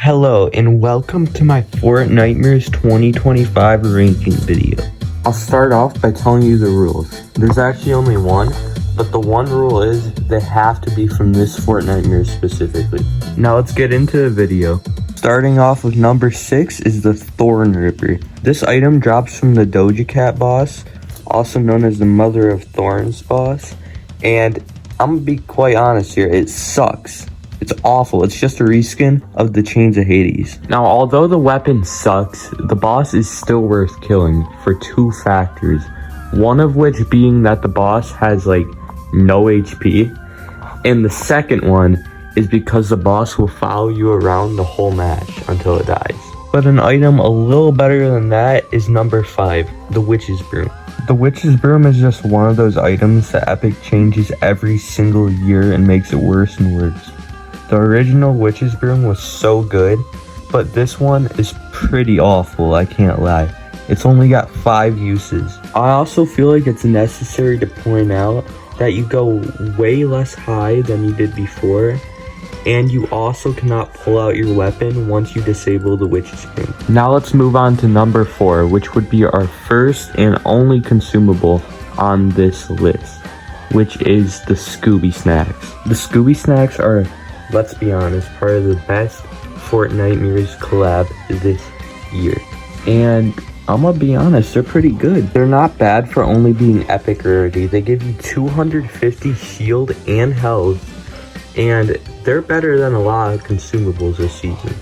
Hello and welcome to my Fortnitemares 2025 ranking video. I'll start off by telling you the rules. There's actually only one, but the one rule is they have to be from this Fortnitemares specifically. Now let's get into the video. Starting off with number 6 is the Thorn Ripper. This item drops from the Doja Cat boss, also known as the Mother of Thorns boss, and I'm gonna be quite honest here, it sucks. It's awful. It's just a reskin of the Chains of Hades. Now, although the weapon sucks, the boss is still worth killing for two factors. One of which being that the boss has like no HP. And the second one is because the boss will follow you around the whole match until it dies. But an item a little better than that is number 5, the Witch's Broom. The Witch's Broom is just one of those items that Epic changes every single year and makes it worse and worse. The original Witch's Broom was so good, but this one is pretty awful, I can't lie. It's only got 5 uses. I also feel like it's necessary to point out that you go way less high than you did before, and you also cannot pull out your weapon once you disable the Witch's Broom. Now let's move on to number 4, which would be our first and only consumable on this list, which is the Scooby Snacks. The Scooby Snacks are, let's be honest, part of the best Fortnitemares collab this year. And I'm gonna be honest, they're pretty good. They're not bad for only being epic rarity. They give you 250 shield and health, and they're better than a lot of consumables this season.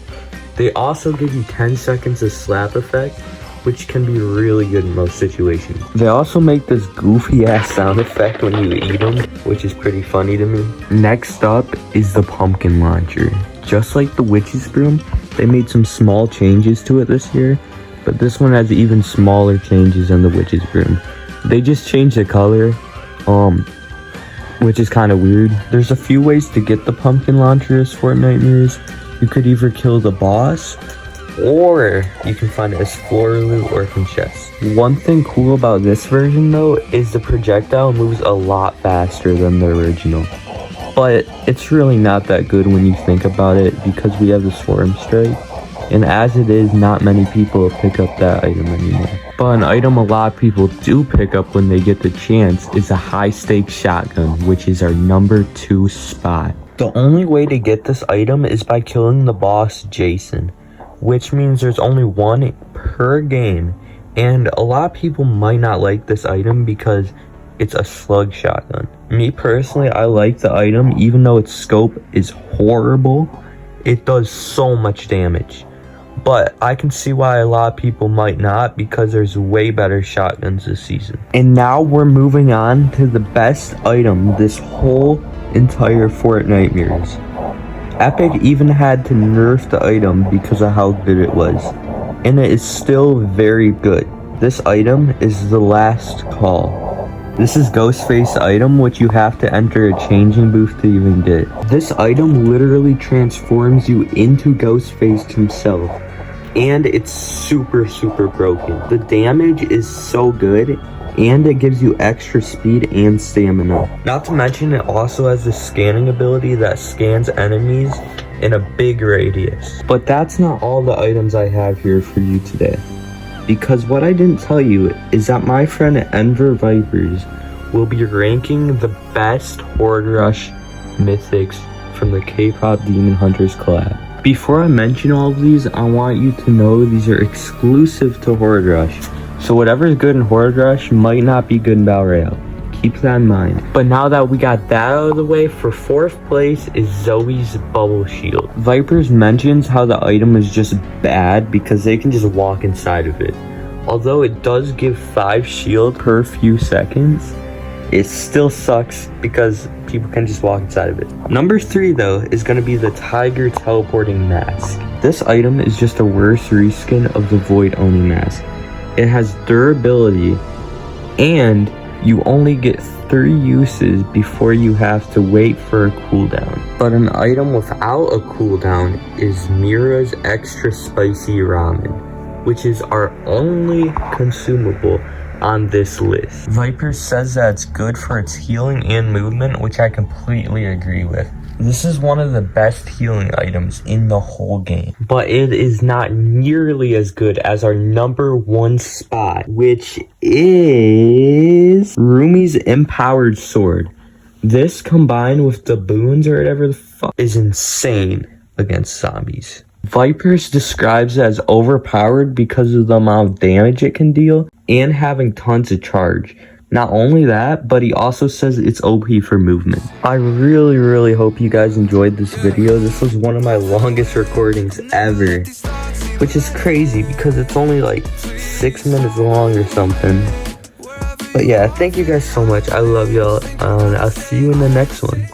They also give you 10 seconds of slap effect, which can be really good in most situations. They also make this goofy ass sound effect when you eat them, which is pretty funny to me. Next up is the Pumpkin Launcher. Just like the Witch's Broom, they made some small changes to it this year, but this one has even smaller changes than the Witch's Broom. They just changed the color, which is kind of weird. There's a few ways to get the Pumpkin Launcher as Fortnitemares. You could either kill the boss, or you can find it as floor loot or from chests. One thing cool about this version though is the projectile moves a lot faster than the original. But it's really not that good when you think about it because we have the Swarm Strike. And as it is, not many people pick up that item anymore. But an item a lot of people do pick up when they get the chance is a high stakes shotgun, which is our number 2 spot. The only way to get this item is by killing the boss Jason, which means there's only one per game, and a lot of people might not like this item because it's a slug shotgun. Me personally, I like the item even though its scope is horrible. It does so much damage, but I can see why a lot of people might not because there's way better shotguns this season. And now we're moving on to the best item this whole entire Fortnitemares. Epic even had to nerf the item because of how good it was, and it is still very good. This item is the Last Call. This is Ghostface's item, which you have to enter a changing booth to even get. This item literally transforms you into Ghostface himself, and it's super broken. The damage is so good, and it gives you extra speed and stamina. Not to mention it also has the scanning ability that scans enemies in a big radius. But that's not all the items I have here for you today, because what I didn't tell you is that my friend Enver Vipers will be ranking the best Horde Rush mythics from the K-pop Demon Hunters collab. Before I mention all of these, I want you to know these are exclusive to Horde Rush. So whatever is good in Horde Rush might not be good in Battle Royale. Keep that in mind. But now that we got that out of the way, for 4th place is Zoe's Bubble Shield. Vipers mentions how the item is just bad because they can just walk inside of it. Although it does give 5 shield per few seconds, it still sucks because people can just walk inside of it. Number 3 though is going to be the Tiger Teleporting Mask. This item is just a worse reskin of the Void Oni Mask. It has durability, and you only get 3 uses before you have to wait for a cooldown. But an item without a cooldown is Mira's Extra Spicy Ramen, which is our only consumable on this list. Viper says that it's good for its healing and movement, which I completely agree with. This is one of the best healing items in the whole game, but it is not nearly as good as our number 1 spot, which is Rumi's Empowered Sword. This combined with the boons or whatever the fuck is insane against zombies. Vipers describes it as overpowered because of the amount of damage it can deal and having tons of charge. Not only that, but he also says it's OP for movement. I really hope you guys enjoyed this video. This was one of my longest recordings ever, which is crazy because it's only like 6 minutes long or something. But yeah, thank you guys so much. I love y'all, and I'll see you in the next one.